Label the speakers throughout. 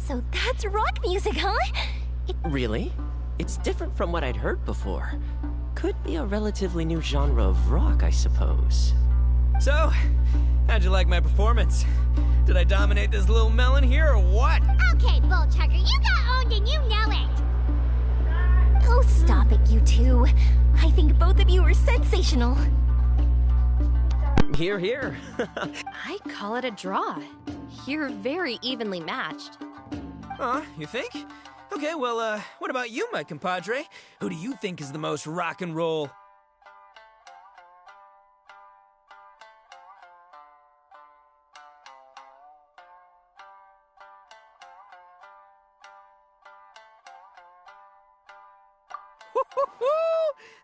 Speaker 1: So that's rock music, huh?
Speaker 2: Really? It's different from what I'd heard before. Could be a relatively new genre of rock, I suppose.
Speaker 3: So, how'd you like my performance? Did I dominate this little melon here, or what?
Speaker 4: Okay, Bull Chugger, you got owned and you know it!
Speaker 1: Oh, stop it, you two. I think both of you are sensational.
Speaker 2: Here, here.
Speaker 5: I call it a draw. You're very evenly matched.
Speaker 3: You think? Okay, well, what about you, my compadre? Who do you think is the most rock and roll?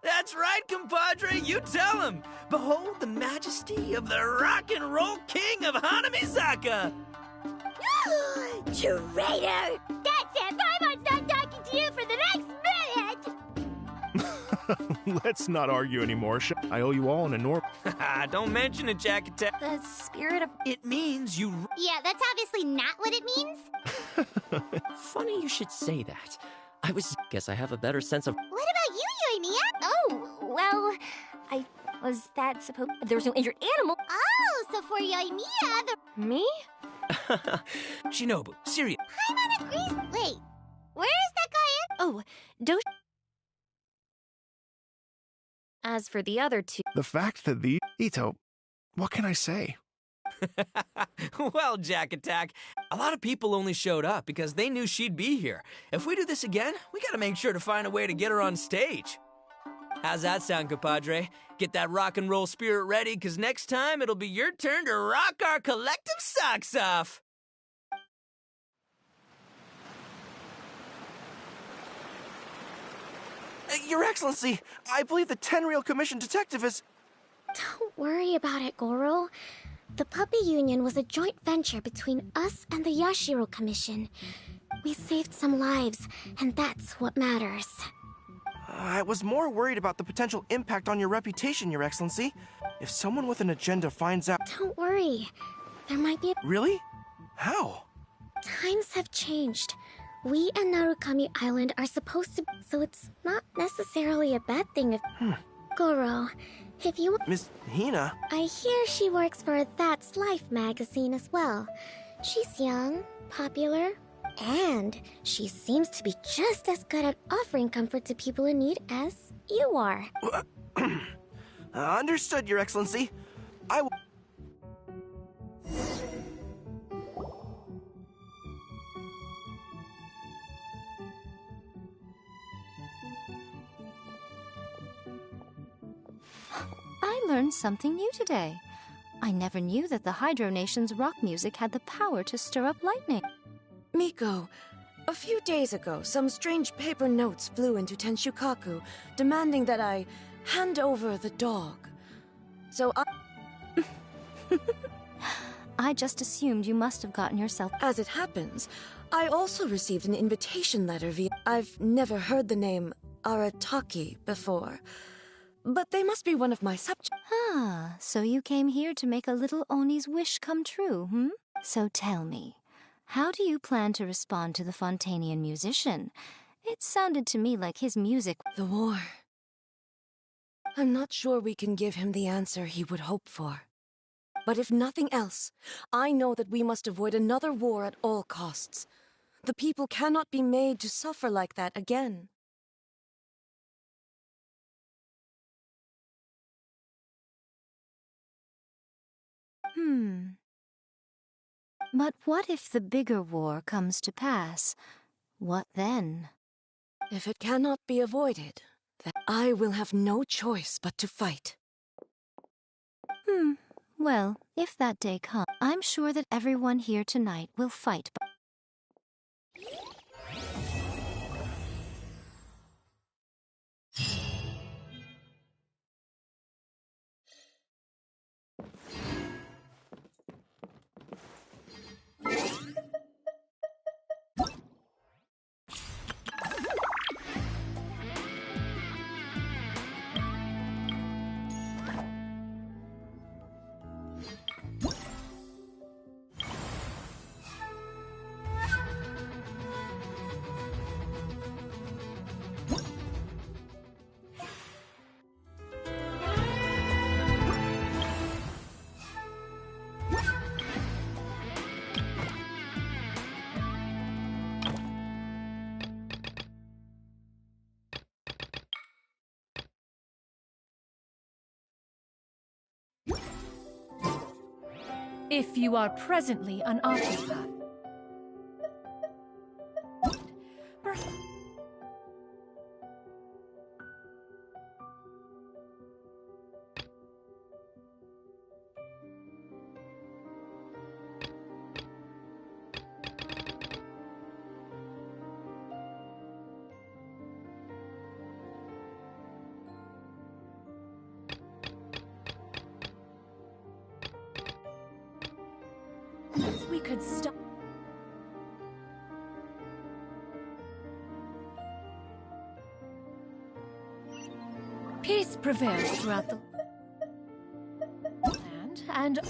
Speaker 3: That's right, compadre, you tell him! Behold the majesty of the rock and roll king of Hanamizaka!
Speaker 4: Traitor! That's it! Paimon's not talking to you for the next minute!
Speaker 6: Let's not argue anymore. I owe you all an enormous...
Speaker 3: Don't mention it, Jack Attack.
Speaker 5: The spirit of...
Speaker 3: It means you...
Speaker 4: Yeah, that's obviously not what it means.
Speaker 2: Funny you should say that. Guess I have a better sense of...
Speaker 4: What about you, Yoimiya?
Speaker 1: Oh, well, was that supposed... There was no injured animal.
Speaker 4: Oh, so for Yoimiya, the...
Speaker 5: Me?
Speaker 3: Shinobu, Syria.
Speaker 4: Paimon agrees. Wait, where is that guy in?
Speaker 5: Oh, don't... As for the other two...
Speaker 6: The fact that the... Ito, what can I say?
Speaker 3: Well, Jack Attack, a lot of people only showed up because they knew she'd be here. If we do this again, we gotta make sure to find a way to get her on stage. How's that sound, compadre? Get that rock and roll spirit ready, because next time it'll be your turn to rock our collective socks off.
Speaker 7: Your Excellency, I believe the Tenryou Commission detective is...
Speaker 4: Don't worry about it, Goro. The Puppy Union was a joint venture between us and the Yashiro Commission. We saved some lives, and that's what matters.
Speaker 7: I was more worried about the potential impact on your reputation, Your Excellency. If someone with an agenda finds out...
Speaker 4: Don't worry. There might be...
Speaker 7: Really? How?
Speaker 4: Times have changed. We and Narukami Island are supposed to... So it's not necessarily a bad thing if... Goro, if you...
Speaker 7: Miss Hina?
Speaker 4: I hear she works for That's Life magazine as well. She's young, popular, and she seems to be just as good at offering comfort to people in need as you are.
Speaker 7: Understood, Your Excellency. I will...
Speaker 8: I learned something new today. I never knew that the Hydro Nation's rock music had the power to stir up lightning.
Speaker 9: Miko, a few days ago, some strange paper notes flew into Tenshukaku, demanding that I hand over the dog. So
Speaker 8: I just assumed you must have gotten yourself...
Speaker 9: As it happens, I also received an invitation letter via... I've never heard the name Arataki before, but they must be one of my subjects.
Speaker 8: Ah, so you came here to make a little Oni's wish come true, hmm? So tell me, how do you plan to respond to the Fontanian musician? It sounded to me like his music...
Speaker 9: The war. I'm not sure we can give him the answer he would hope for. But if nothing else, I know that we must avoid another war at all costs. The people cannot be made to suffer like that again.
Speaker 8: But what if the bigger war comes to pass? What then?
Speaker 9: If it cannot be avoided, then I will have no choice but to fight.
Speaker 8: Well, if that day comes, I'm sure that everyone here tonight will fight.
Speaker 10: If you are presently unoccupied. We could stop. Peace prevails throughout the land, and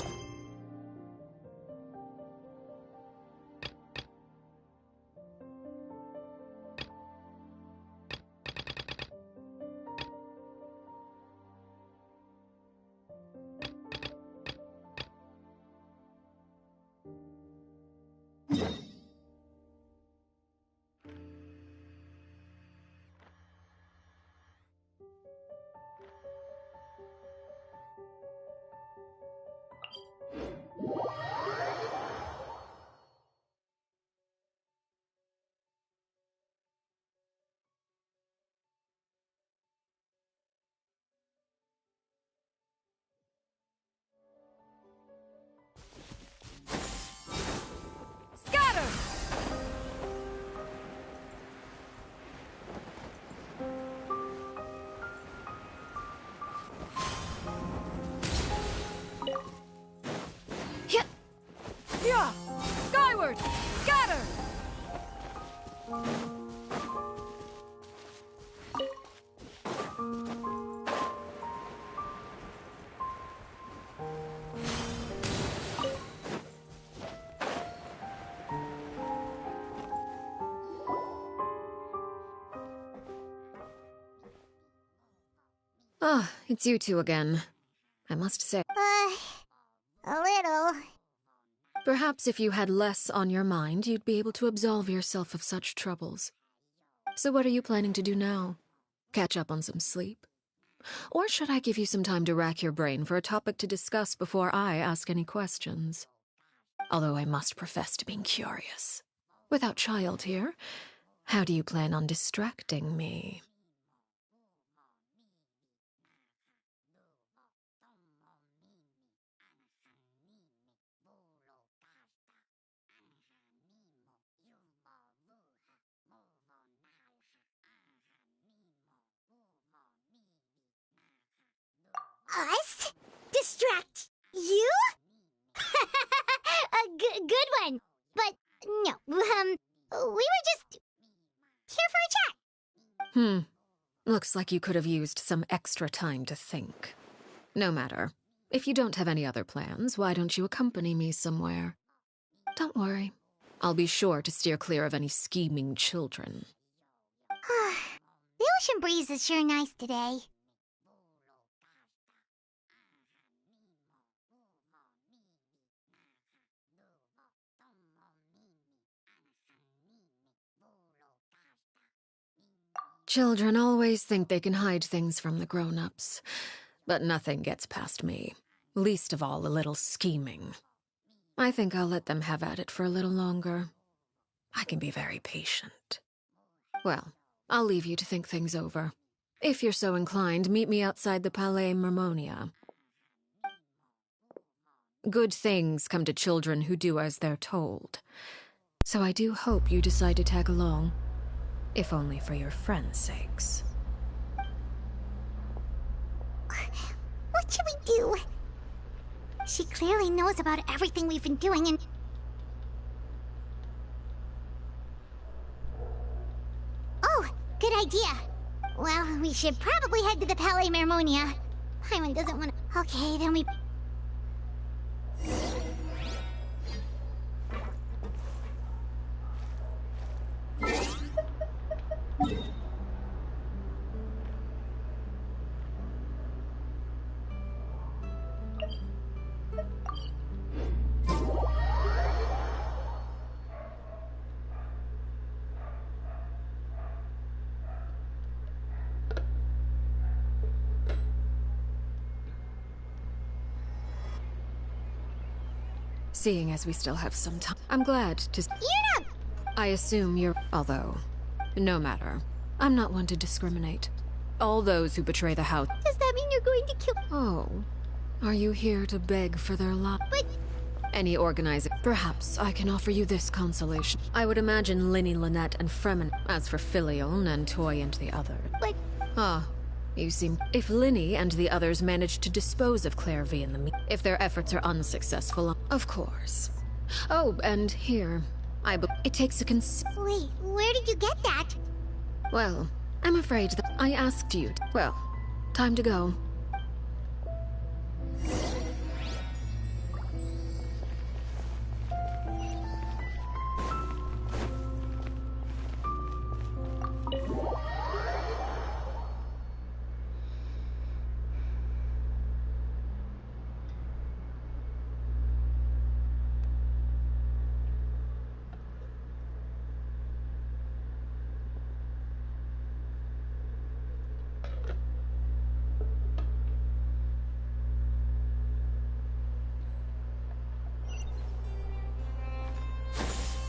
Speaker 10: scatter! Yeah! Skyward! Scatter!
Speaker 9: Ah, it's you two again. I must say,
Speaker 4: A little.
Speaker 9: perhaps if you had less on your mind, you'd be able to absolve yourself of such troubles. So what are you planning to do now? Catch up on some sleep? Or should I give you some time to rack your brain for a topic to discuss before I ask any questions? Although I must profess to being curious. Without child here, how do you plan on distracting me?
Speaker 4: Us? Distract you? Good one. But no, we were just here for a chat.
Speaker 9: Looks like you could have used some extra time to think. No matter. If you don't have any other plans, why don't you accompany me somewhere? Don't worry. I'll be sure to steer clear of any scheming children.
Speaker 4: The ocean breeze is sure nice today.
Speaker 9: Children always think they can hide things from the grown-ups, but nothing gets past me, least of all a little scheming. I think I'll let them have at it for a little longer. I can be very patient. Well, I'll leave you to think things over. If you're so inclined, meet me outside the Palais Mermonia. Good things come to children who do as they're told. So I do hope you decide to tag along. If only for your friends' sakes.
Speaker 4: What should we do? She clearly knows about everything we've been doing and... Oh, good idea. Well, we should probably head to the Palais Mermonia. Paimon doesn't want to... Okay, then we...
Speaker 9: Seeing as we still have some time, I'm glad to...
Speaker 4: You're not...
Speaker 9: I assume you're... Although, no matter. I'm not one to discriminate. All those who betray the house...
Speaker 4: Does that mean you're going to kill...
Speaker 9: Oh. Are you here to beg for their life?
Speaker 4: But...
Speaker 9: Any organizer... Perhaps I can offer you this consolation. I would imagine Linny, Lynette, and Fremen. As for Filial, Nantoy, and the other...
Speaker 4: But...
Speaker 9: Ah. You seem... If Linny and the others manage to dispose of Claire V in the... If their efforts are unsuccessful... Of course. Oh, and here... It takes a
Speaker 4: Wait, where did you get that?
Speaker 9: Well, I'm afraid that I asked you... Well, time to go.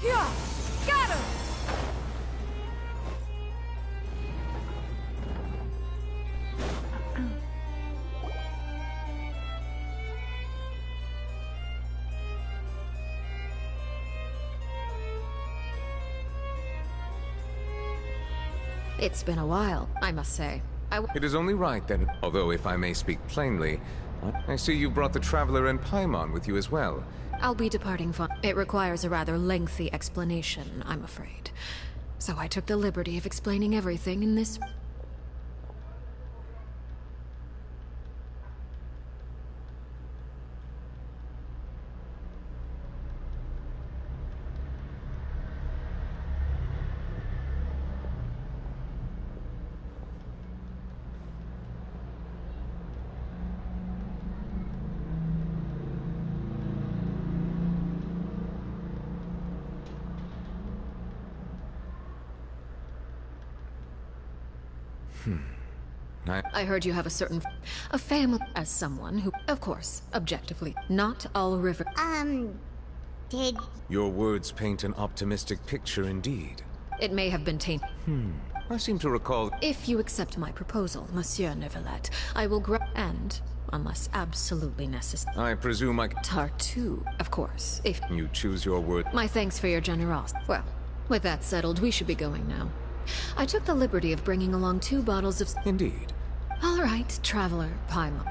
Speaker 10: Yeah! Scatter!
Speaker 9: It's been a while, I must say.
Speaker 11: It is only right then, although if I may speak plainly, I see you brought the Traveler and Paimon with you as well.
Speaker 9: I'll be departing fun. It requires a rather lengthy explanation, I'm afraid. So I took the liberty of explaining everything in this... I heard you have a certain... a family... As someone who, of course, objectively, not all river...
Speaker 4: Did...
Speaker 11: Your words paint an optimistic picture indeed.
Speaker 9: It may have been tainted.
Speaker 11: I seem to recall...
Speaker 9: If you accept my proposal, Monsieur Neuvillette, I will and, unless absolutely necessary...
Speaker 11: I presume I...
Speaker 9: Tartu, of course, if...
Speaker 11: You choose your word...
Speaker 9: My thanks for your generosity. Well, with that settled, we should be going now. I took the liberty of bringing along 2 bottles of...
Speaker 11: Indeed.
Speaker 9: All right, Traveler, Paimon.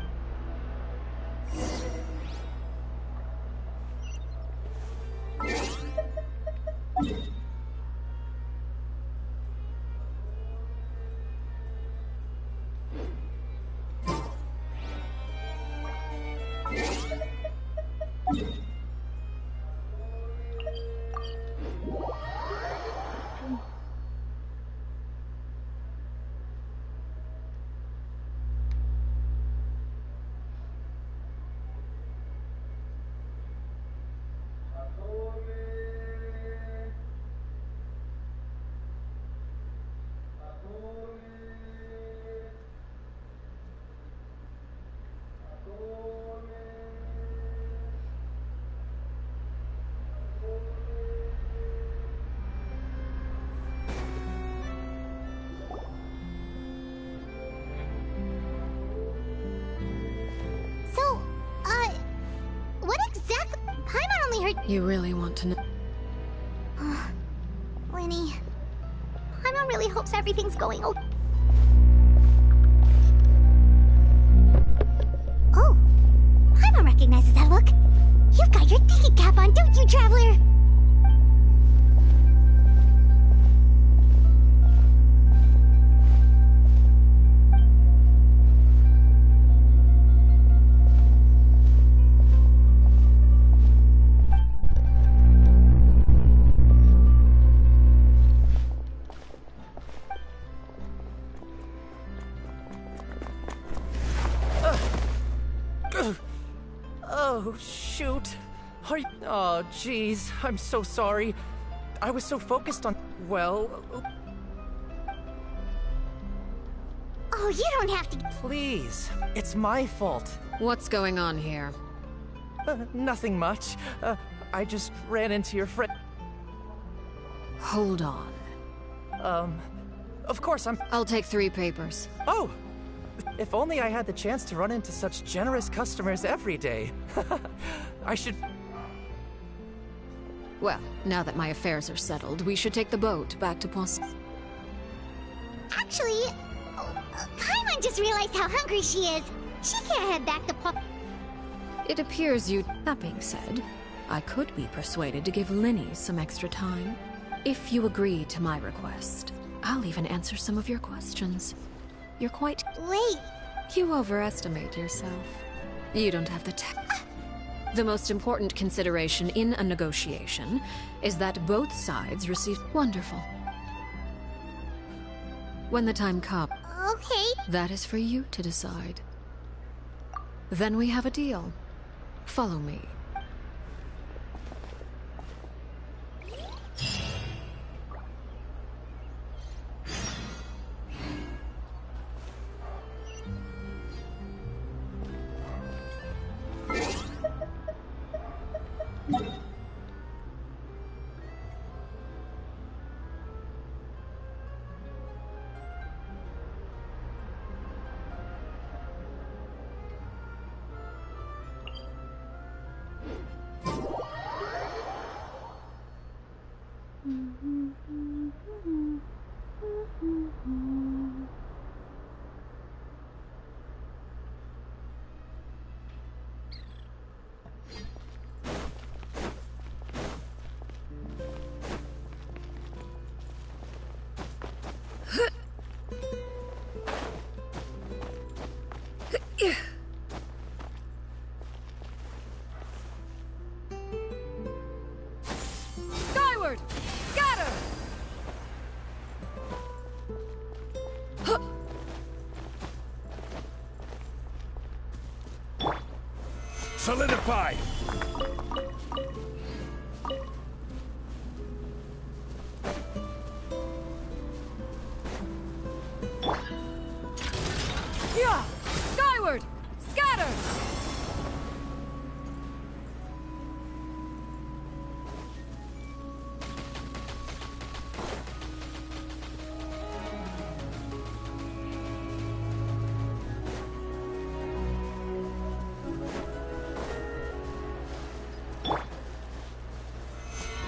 Speaker 9: You really want to know?
Speaker 4: Linny, Paimon really hopes everything's going okay. Oh, Paimon recognizes that look. You've got your thinking cap on, don't you, Traveler?
Speaker 2: Oh, shoot. Are you... Oh, jeez. I'm so sorry. I was so focused on... Well...
Speaker 4: Oh, you don't have to...
Speaker 2: Please. It's my fault.
Speaker 9: What's going on here?
Speaker 2: Nothing much.
Speaker 7: I just ran into your friend.
Speaker 10: Hold on.
Speaker 7: Of course
Speaker 10: I'll take 3 papers.
Speaker 7: Oh! If only I had the chance to run into such generous customers every day. I should...
Speaker 10: Well, now that my affairs are settled, we should take the boat back to Pons.
Speaker 4: Actually, Paimon just realized how hungry she is. She can't head back to Pop.
Speaker 10: It appears you... That being said, I could be persuaded to give Linny some extra time. If you agree to my request, I'll even answer some of your questions. You're quite...
Speaker 4: Wait.
Speaker 10: You overestimate yourself. You don't have the The most important consideration in a negotiation is that both sides receive... Wonderful. When the time comes...
Speaker 4: Okay.
Speaker 10: That is for you to decide. Then we have a deal. Follow me.
Speaker 9: Skyward! Scatter!
Speaker 12: Solidify!
Speaker 9: Yeah! Skyward! Scatter!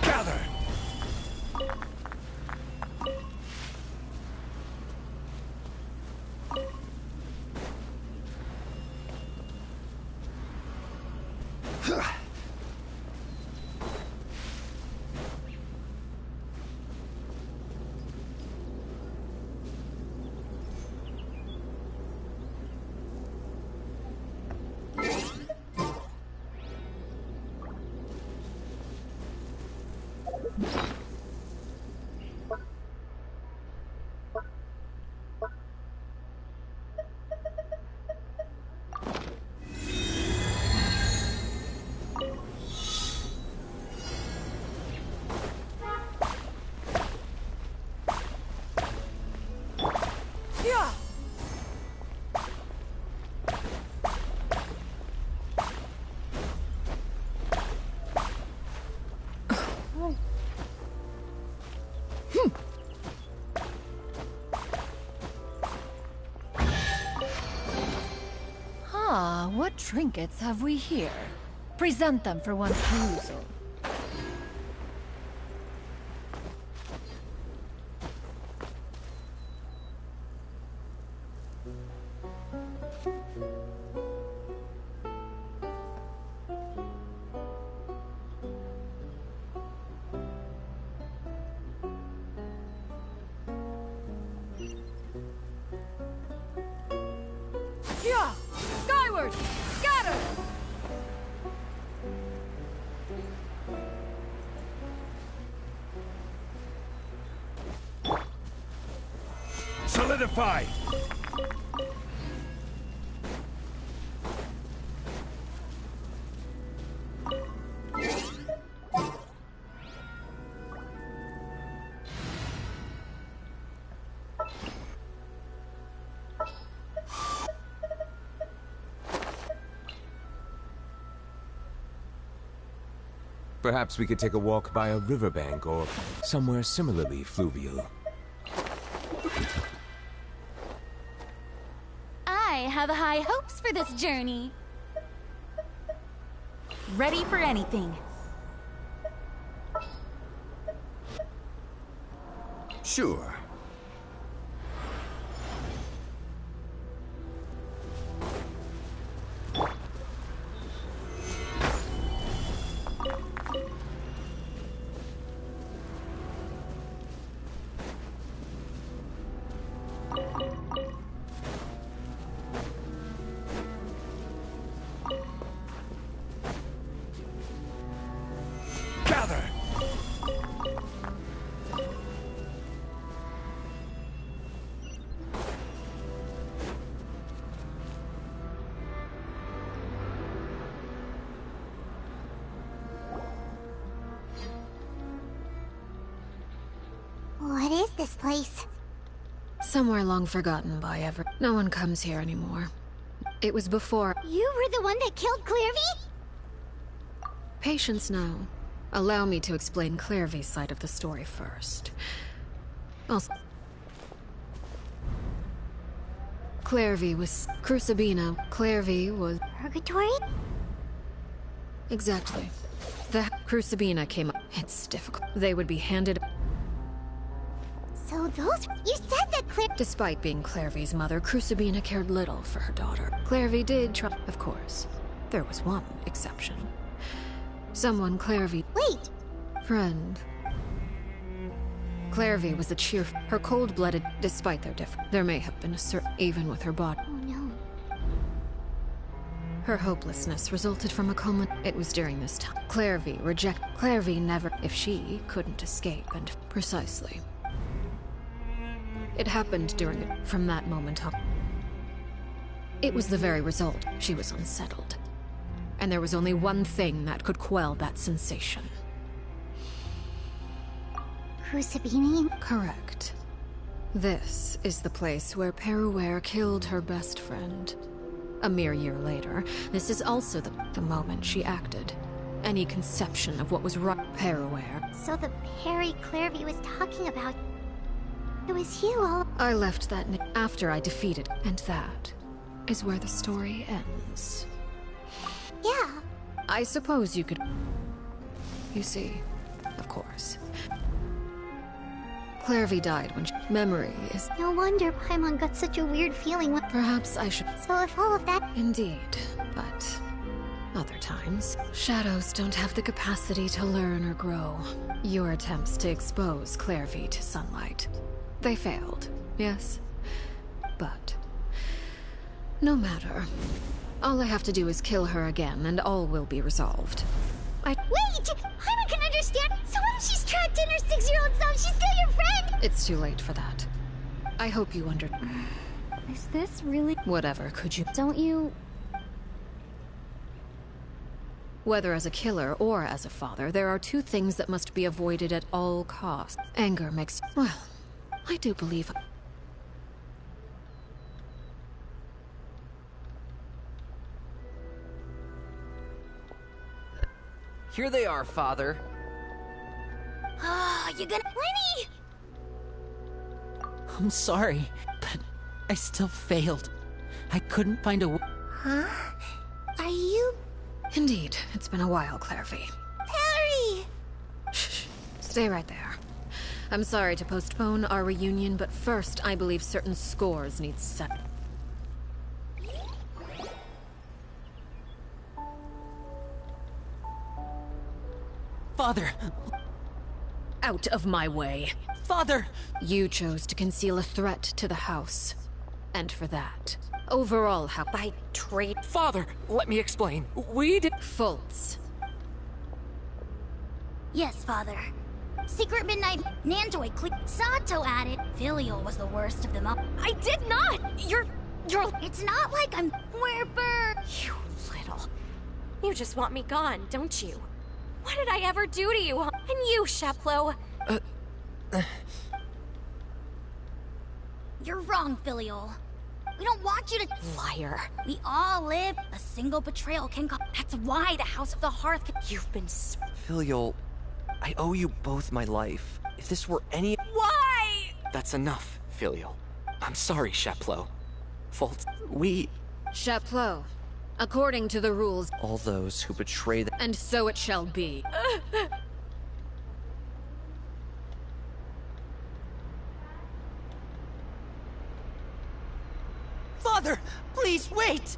Speaker 12: Gather!
Speaker 9: Yeah!
Speaker 13: Ah, what trinkets have we here? Present them for one's perusal.
Speaker 9: Yeah! Skyward! Scatter!
Speaker 12: Solidify!
Speaker 11: Perhaps we could take a walk by a riverbank or somewhere similarly fluvial.
Speaker 1: I have high hopes for this journey. Ready for anything.
Speaker 11: Sure.
Speaker 6: Gather!
Speaker 4: What is this place?
Speaker 10: Somewhere long forgotten by no one comes here anymore. It was before.
Speaker 4: You were the one that killed Clairvy?
Speaker 10: Patience now. Allow me to explain Clairvy's side of the story first. Also, Clairvy was Crucibina. Clairvy was
Speaker 4: Purgatory?
Speaker 10: exactly. The Crucibina came up. It's difficult. They would be handed.
Speaker 4: So those... You said that
Speaker 10: Despite being Clairvy's mother, Crucibina cared little for her daughter. Clairvy did try. Of course, there was one exception. Someone Clairvy...
Speaker 4: Wait!
Speaker 10: Friend. Clairvy was a her cold-blooded, despite their difference. There may have been a certain... even with her body.
Speaker 4: Oh no.
Speaker 10: Her hopelessness resulted from a coma. It was during this time. Clairvy never... If she couldn't escape, and... Precisely. It happened during it. From that moment on. It was the very result. She was unsettled. And there was only one thing that could quell that sensation.
Speaker 4: Crucibini?
Speaker 10: Correct. This is the place where Peruware killed her best friend. A mere year later, this is also the moment she acted. Any conception of what was right, Peruware.
Speaker 4: So the Perry Clairvy was talking about... It was you all...
Speaker 10: I left that after I defeated, and that is where the story ends.
Speaker 4: Yeah.
Speaker 10: I suppose you could... You see, of course. Clairvy died when memory is...
Speaker 4: No wonder Paimon got such a weird feeling when...
Speaker 10: Perhaps I should...
Speaker 4: So if all of that...
Speaker 10: Indeed, but... Other times, shadows don't have the capacity to learn or grow. Your attempts to expose Clairvy to sunlight. They failed, yes? But... No matter. All I have to do is kill her again, and all will be resolved.
Speaker 4: Wait! Paimon can understand! So what if she's trapped in her 6-year-old self? She's still your friend!
Speaker 10: It's too late for that. I hope you
Speaker 13: Is this really...
Speaker 10: Whatever, could you...
Speaker 13: Don't you...
Speaker 10: Whether as a killer or as a father, there are two things that must be avoided at all costs. Anger makes... Well, I do believe...
Speaker 3: Here they are, Father.
Speaker 1: Ah, you gonna... Lenny!
Speaker 12: I'm sorry, but I still failed. I couldn't find a...
Speaker 4: Huh? Are you...
Speaker 10: Indeed, it's been a while, Clairvy.
Speaker 4: Perry!
Speaker 10: Shh, stay right there. I'm sorry to postpone our reunion, but first I believe certain scores need set.
Speaker 12: Father!
Speaker 10: Out of my way.
Speaker 12: Father!
Speaker 10: You chose to conceal a threat to the house. And for that, overall how I trade...
Speaker 12: Father! Let me explain. We did...
Speaker 10: Faults.
Speaker 1: Yes, Father. Secret Midnight, Nandoi, Sato added. Filial was the worst of them all. I did not! You're... It's not like I'm... We're
Speaker 5: You little... You just want me gone, don't you? What did I ever do to you? And you, Sheplo?
Speaker 1: You're wrong, Filial. We don't want you to...
Speaker 5: Liar.
Speaker 1: We all live. A single betrayal can cause...
Speaker 5: That's why the House of the Hearth... You've been...
Speaker 14: Filial, I owe you both my life. If this were any...
Speaker 5: Why?
Speaker 14: That's enough, Filial. I'm sorry, Chapleau. Fault... We...
Speaker 10: Chapleau, according to the rules...
Speaker 14: All those who betray the...
Speaker 10: And so it shall be.
Speaker 12: Father, please wait!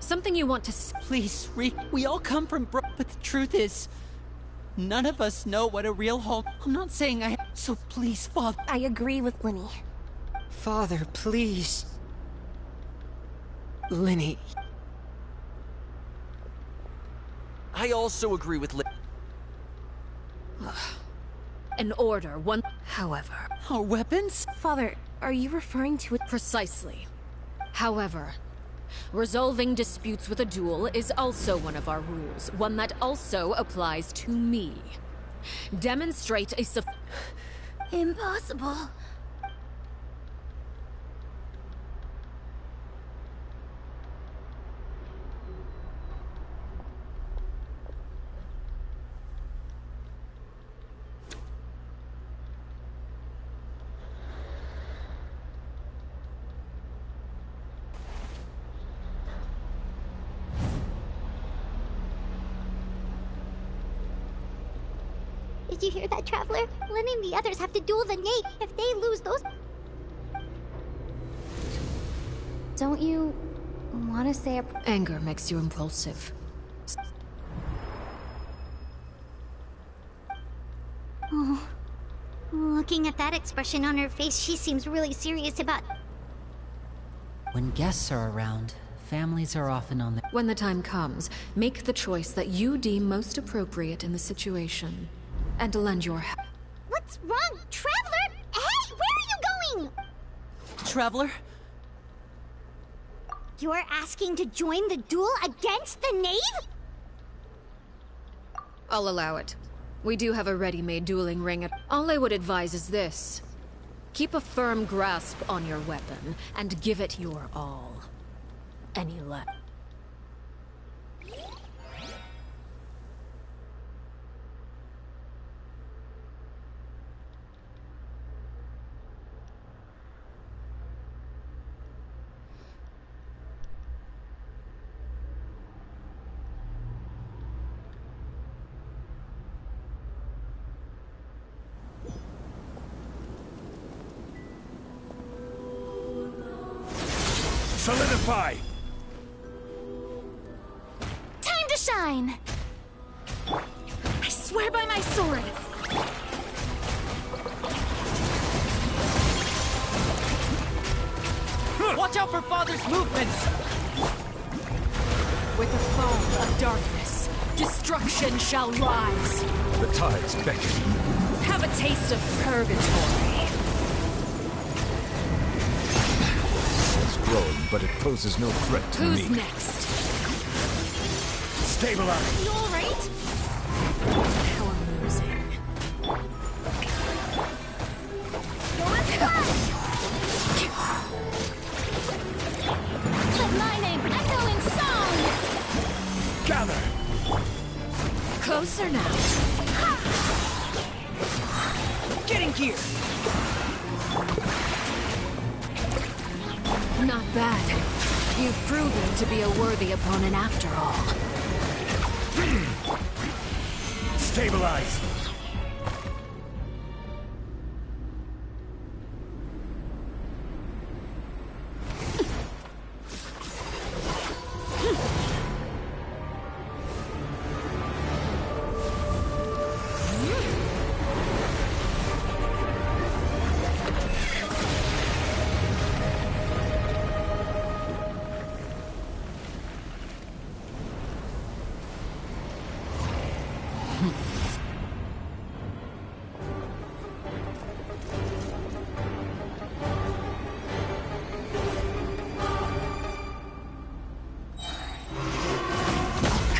Speaker 10: Something you want to
Speaker 12: Please, we all come from but the truth is, none of us know what a real home... I'm not saying so please, Father...
Speaker 5: I agree with Linny.
Speaker 14: Father, please. Linny. I also agree with
Speaker 10: An order, one... However...
Speaker 12: Our weapons?
Speaker 5: Father, are you referring to it?
Speaker 10: Precisely. However, resolving disputes with a duel is also one of our rules, one that also applies to me. Demonstrate a
Speaker 1: Impossible.
Speaker 4: Did you hear that, Traveler? Lenny and the others have to duel the Nate. If they lose those... Don't you... want to say a...
Speaker 10: Anger makes you impulsive.
Speaker 4: Oh. Looking at that expression on her face, she seems really serious about...
Speaker 12: When guests are around, families are often on the...
Speaker 10: When the time comes, make the choice that you deem most appropriate in the situation. And lend your help.
Speaker 4: What's wrong, Traveler? Hey, where are you going?
Speaker 12: Traveler?
Speaker 4: You're asking to join the duel against the Knave?
Speaker 10: I'll allow it. We do have a ready-made dueling ring at... All I would advise is this. Keep a firm grasp on your weapon, and give it your all. Any less.
Speaker 6: Solidify!
Speaker 1: Time to shine! I swear by my sword!
Speaker 12: Watch out for Father's movements!
Speaker 10: With the foam of darkness, destruction shall rise.
Speaker 6: The tides beckon.
Speaker 10: Have a taste of purgatory.
Speaker 6: It's growing, but it poses no threat to me.
Speaker 10: Who's next?
Speaker 6: Stabilize!
Speaker 1: You alright?
Speaker 10: How amusing.
Speaker 1: Going flash! Let my name echo in song!
Speaker 6: Gather!
Speaker 10: Closer now.
Speaker 12: Getting gear!
Speaker 10: Not bad. You've proven to be a worthy opponent after all.
Speaker 6: Stabilize!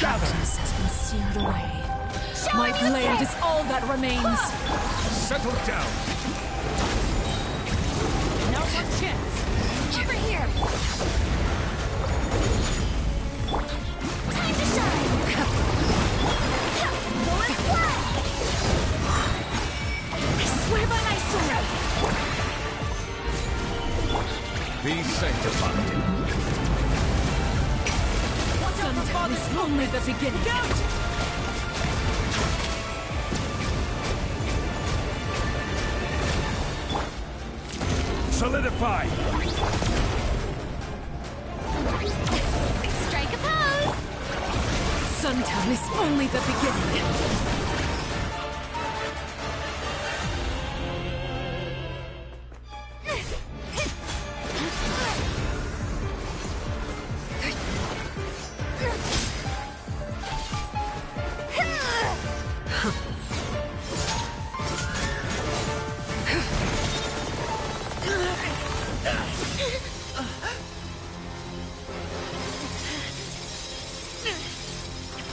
Speaker 10: Darkness has been seared away. My blade is all that remains.
Speaker 6: Settle down!
Speaker 12: Now's our chance!
Speaker 1: over here! Time to shine! Bullet fly! I swear by my sword!
Speaker 6: Be sanctified.
Speaker 12: Sometimes it's only the beginning. Look out!
Speaker 6: Solidify!
Speaker 1: Strike a pose!
Speaker 12: Suntown is only the beginning.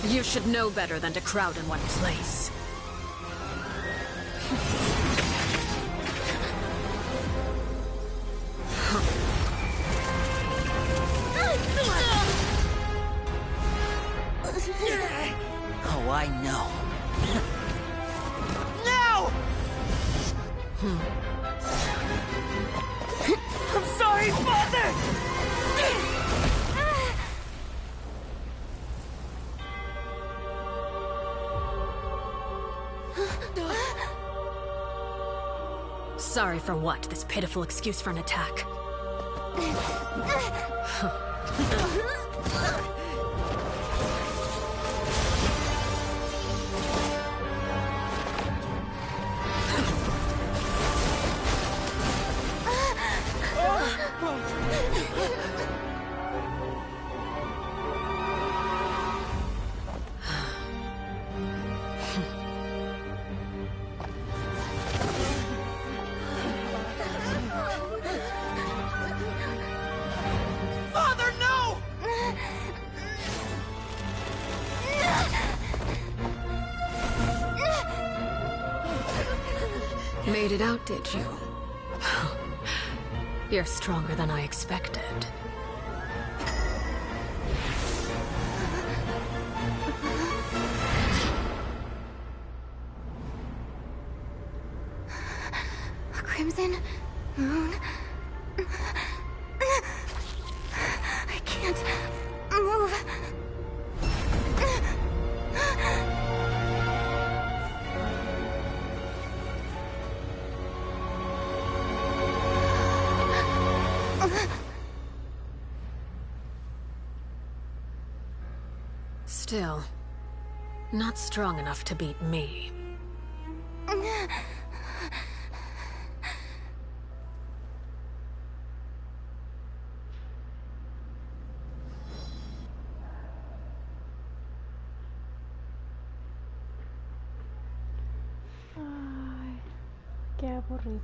Speaker 12: You should know better than to crowd in one place. Oh, I know.
Speaker 7: No! I'm sorry, Father!
Speaker 10: Sorry for what? This pitiful excuse for an attack?
Speaker 7: Father, no!
Speaker 10: Made it out, did you? You're stronger than I expected.
Speaker 1: A crimson moon. I can't move.
Speaker 10: Still, not strong enough to beat me.
Speaker 15: Ay, qué aburrido.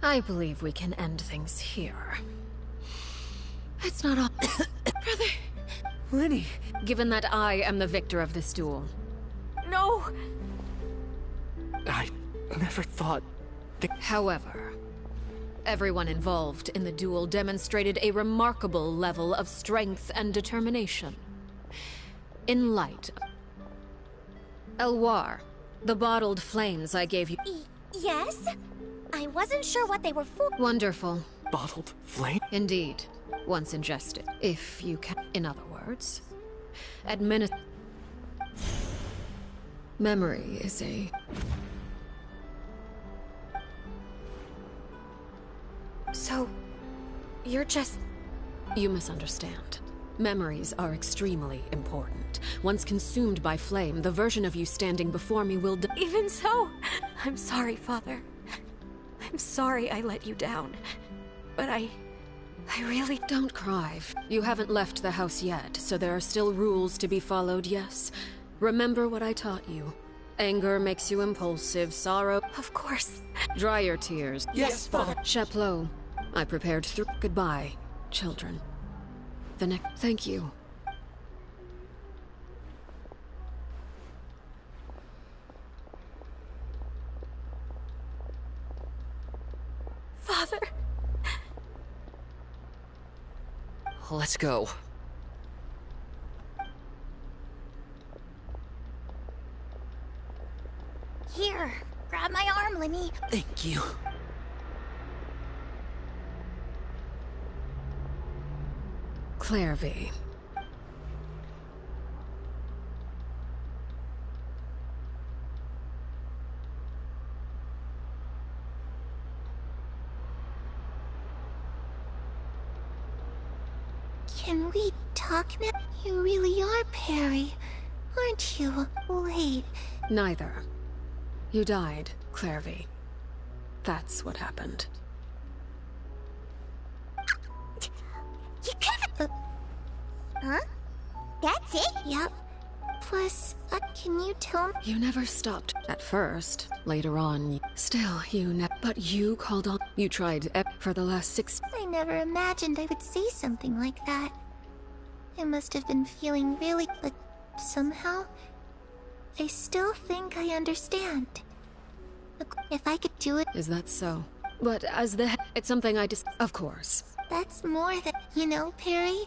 Speaker 10: I believe we can end things here. It's not all... Brother!
Speaker 12: Lenny!
Speaker 10: Given that I am the victor of this duel.
Speaker 14: No! I never thought...
Speaker 10: However, everyone involved in the duel demonstrated a remarkable level of strength and determination. In light... Elwar, the bottled flames I gave you...
Speaker 5: Yes? I wasn't sure what they were for.
Speaker 10: Wonderful.
Speaker 14: Bottled flame?
Speaker 10: Indeed. Once ingested. If you can... In other words, Memory is a...
Speaker 5: So, you're just...
Speaker 10: You misunderstand. Memories are extremely important. Once consumed by flame, the version of you standing before me will
Speaker 5: Even so, I'm sorry, Father. I'm sorry I let you down. But I really...
Speaker 10: Don't cry. You haven't left the house yet, so there are still rules to be followed, yes. Remember what I taught you. Anger makes you impulsive, sorrow...
Speaker 5: Of course.
Speaker 10: Dry your tears.
Speaker 3: Yes, Father.
Speaker 10: Chaplot, I prepared through... Goodbye, children. The next... Thank you.
Speaker 5: Father.
Speaker 14: Let's go.
Speaker 1: Here, grab my arm, Lenny.
Speaker 14: Thank you.
Speaker 10: Clairvy.
Speaker 4: Can we talk now? You really are Perry, aren't you? Wait.
Speaker 10: Neither. You died, Clairvy. That's what happened.
Speaker 4: You could've... Huh? That's it? Yep. Plus, can you tell me...
Speaker 10: You never stopped. At first. Later on. Still, But you called on... You tried for the last 6...
Speaker 4: I never imagined I would say something like that. I must have been feeling really... But somehow... I still think I understand. Look, if I could do it...
Speaker 10: Is that so? But as the... It's something I just... Of course.
Speaker 4: That's more than... You know, Perry?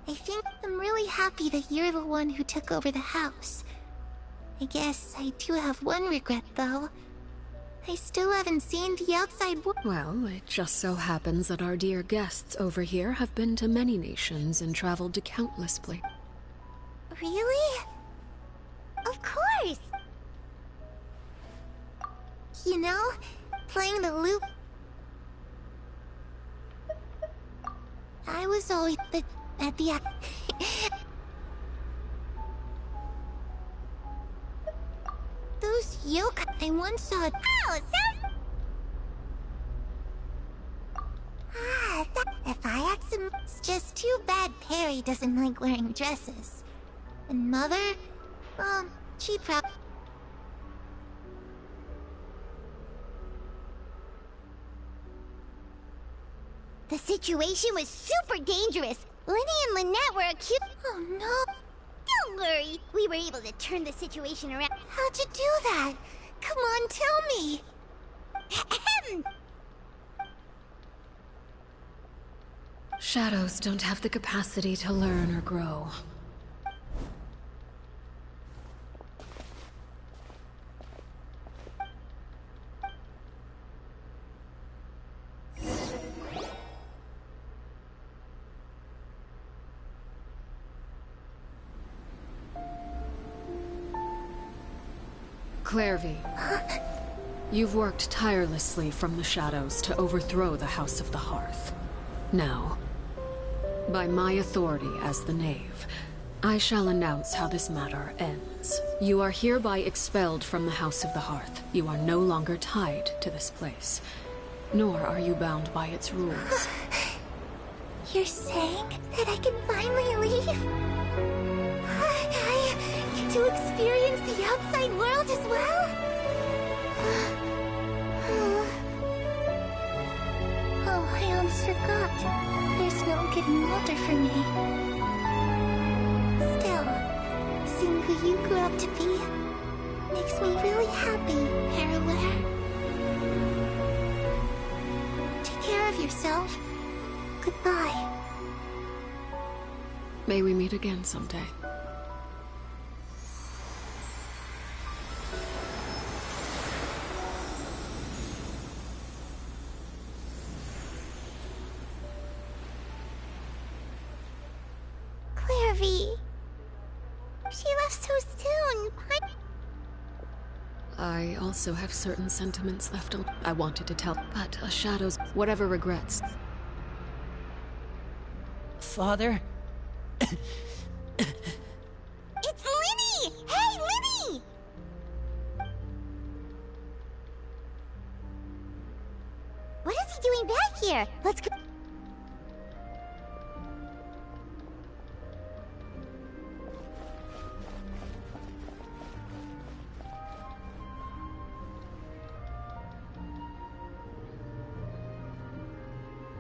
Speaker 4: I think I'm really happy that you're the one who took over the house. I guess I do have one regret, though. I still haven't seen the outside world.
Speaker 10: Well, it just so happens that our dear guests over here have been to many nations and traveled to countless places.
Speaker 4: Really? Of course! You know, playing the loop... I was always at the... Those yokai I once saw... Oh, sounds... If I had some... It's just too bad Perry doesn't like wearing dresses. And Mother... she probably...
Speaker 1: The situation was super dangerous. Lenny and Lynette were accused.
Speaker 4: Oh no.
Speaker 1: Don't worry. We were able to turn the situation around.
Speaker 4: How'd you do that? Come on, tell me.
Speaker 10: Shadows don't have the capacity to learn or grow. Clairvy, you've worked tirelessly from the shadows to overthrow the House of the Hearth. Now, by my authority as the Knave, I shall announce how this matter ends. You are hereby expelled from the House of the Hearth. You are no longer tied to this place, nor are you bound by its rules.
Speaker 4: You're saying that I can finally leave? I get to experience the outside world as well? Oh, I almost forgot. There's no getting older for me. Still, seeing who you grew up to be makes me really happy, Parallel. Take care of yourself. Goodbye.
Speaker 10: May we meet again someday.
Speaker 4: Clairvy. She left so soon.
Speaker 10: I also have certain sentiments left on. I wanted to tell, but a shadow's whatever regrets.
Speaker 12: Father?
Speaker 1: It's Lenny! Hey, Lenny!
Speaker 4: here. Let's go.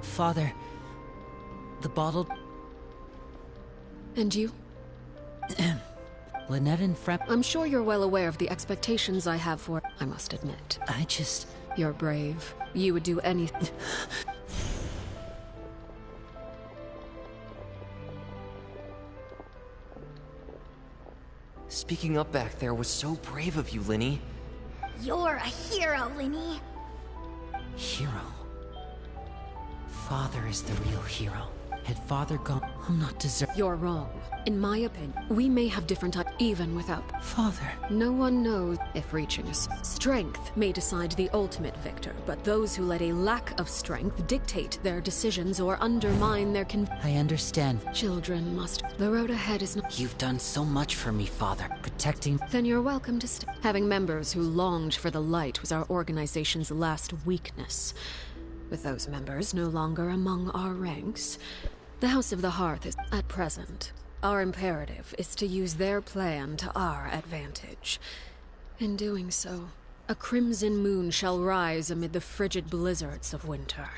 Speaker 12: Father, the bottle...
Speaker 10: And you?
Speaker 12: Lynette and Frem...
Speaker 10: I'm sure you're well aware of the expectations I have for... I must admit.
Speaker 12: I just...
Speaker 10: You're brave. You would do anything...
Speaker 2: Speaking up back there was so brave of you, Linny.
Speaker 1: You're a hero, Linny.
Speaker 12: Hero. Father is the real hero. Had Father gone, I'm not deserving.
Speaker 10: You're wrong. In my opinion, we may have different even without...
Speaker 12: Father.
Speaker 10: No one knows if reaching a strength may decide the ultimate victor, but those who let a lack of strength dictate their decisions or undermine their
Speaker 12: I understand.
Speaker 10: Children must... The road ahead is not...
Speaker 12: You've done so much for me, Father. Protecting...
Speaker 10: Then you're welcome to stay. Having members who longed for the light was our organization's last weakness. With those members no longer among our ranks, the House of the Hearth is, at present, our imperative is to use their plan to our advantage. In doing so, a crimson moon shall rise amid the frigid blizzards of winter.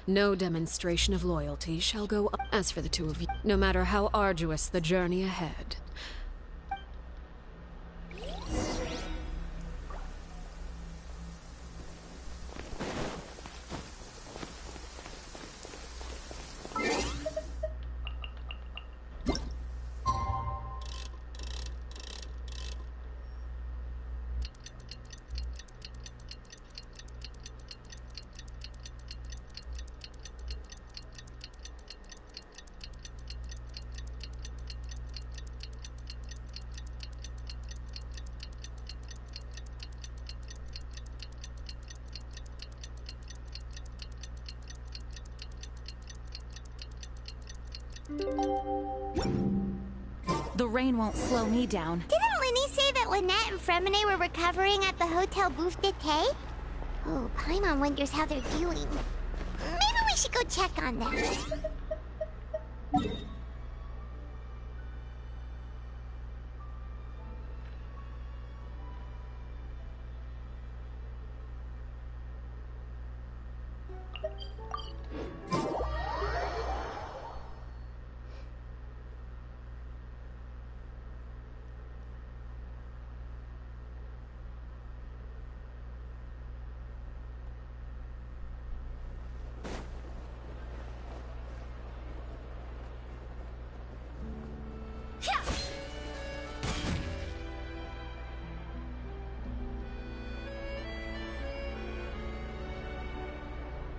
Speaker 10: No demonstration of loyalty shall go up. As for the two of you, no matter how arduous the journey ahead,
Speaker 16: The rain won't slow me down.
Speaker 4: Didn't Linny say that Lynette and Fremine were recovering at the Hotel Bouffe d'été? Oh, Paimon wonders how they're doing. Maybe we should go check on them.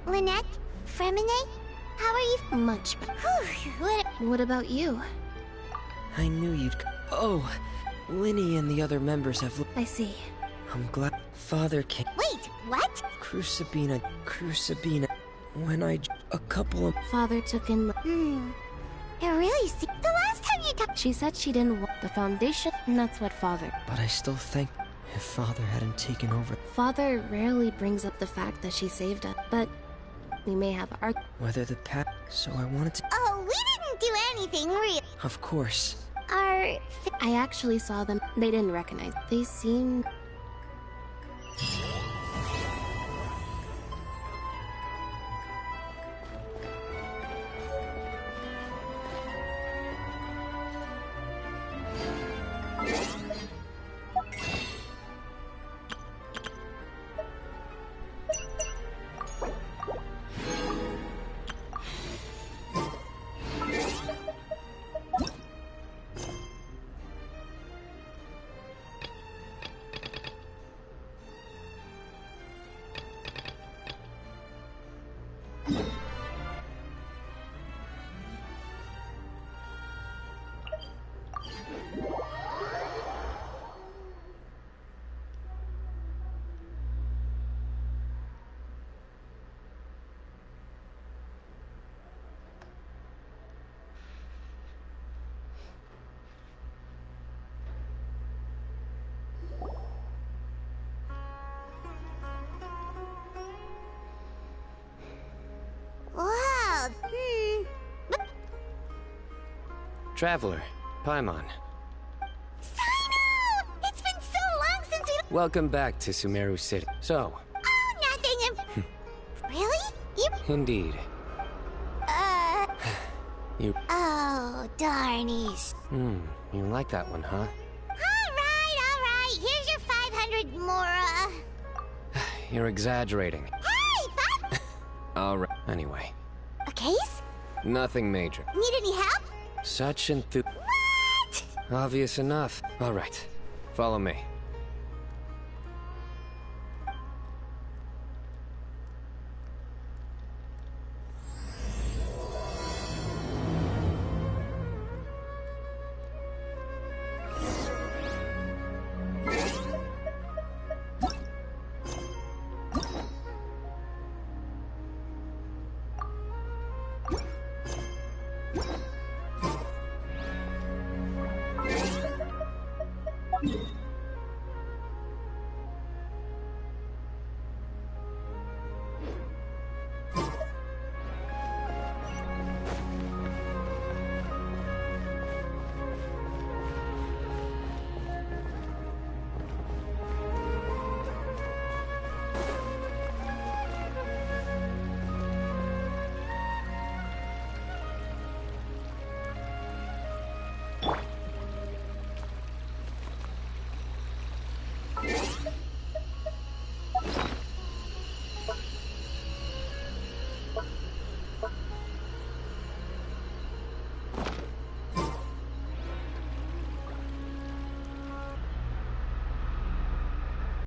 Speaker 4: Lynette? Fremine? How are you?
Speaker 8: Much better. What about you?
Speaker 2: I knew you'd... Oh, Linny and the other members have...
Speaker 8: I see.
Speaker 2: I'm glad Father came...
Speaker 4: Wait, what?
Speaker 2: Crucibina... When a couple of...
Speaker 8: Father took in...
Speaker 4: It really the last time you talked...
Speaker 8: She said she didn't want the Foundation, and that's what Father...
Speaker 2: But I still think if Father hadn't taken over...
Speaker 8: Father rarely brings up the fact that she saved us, but we may have our...
Speaker 2: Whether the path... So I wanted to...
Speaker 4: Oh, we didn't do anything real.
Speaker 2: Of course.
Speaker 8: I actually saw them. They didn't recognize. They seemed...
Speaker 17: Traveler, Paimon.
Speaker 4: Sino! It's been so long since we...
Speaker 17: Welcome back to Sumeru City. So...
Speaker 4: Oh, nothing. Really? You...
Speaker 17: Indeed. You...
Speaker 4: Oh, darnies.
Speaker 17: You like that one, huh?
Speaker 4: Alright. Here's your 500 Mora.
Speaker 17: You're exaggerating.
Speaker 4: Hey,
Speaker 17: Alright. Anyway.
Speaker 4: A case?
Speaker 17: Nothing major.
Speaker 4: Need any help?
Speaker 17: Such
Speaker 4: What?
Speaker 17: Obvious enough. Alright. Follow me.